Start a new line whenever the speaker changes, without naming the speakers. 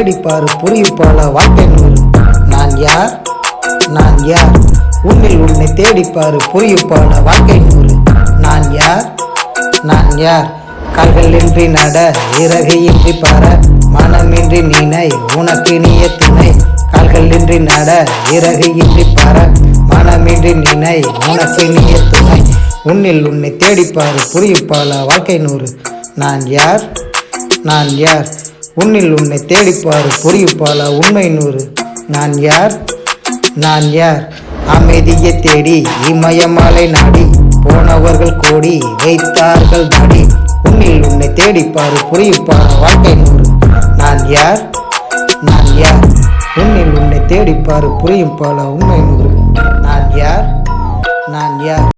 தேடிப்பாரு புரியும் போல வாழ்க்கை நூறு. நான் யார் நான் யார் உன்னில் உன்னை தேடிப்பாரு புரியும் போல வாழ்க்கை நூறு. நான் யார் நான் யார் கால்கள் இன்றி நட இறகு இன்றி பார மனமின்றி நினை உனக்கு நீய துணை. கால்கள் இன்றி நட இறகு இன்றி பார மனமின்றி நினை உனக்கு நீய துணை. உன்னில் உன்னை தேடிப்பாரு புரியும் போல வாழ்க்கை நூறு. நான் யார் நான் யார் உன்னில் உன்னை தேடிப்பாரு புரியும் போல உண்மை நூறு. நான் யார் நான் யார் அமைதியை தேடி இமயமலை நாடி போனவர்கள் கோடி வைத்தார்கள் தாடி. உன்னில் உன்னை தேடிப்பாரு புரியும் போல வாழ்க்கை நூறு. நான் யார் நான் யார் உன்னில் உன்னை தேடிப்பாரு புரியும் போல உண்மை நூறு. நான் யார் நான் யார்.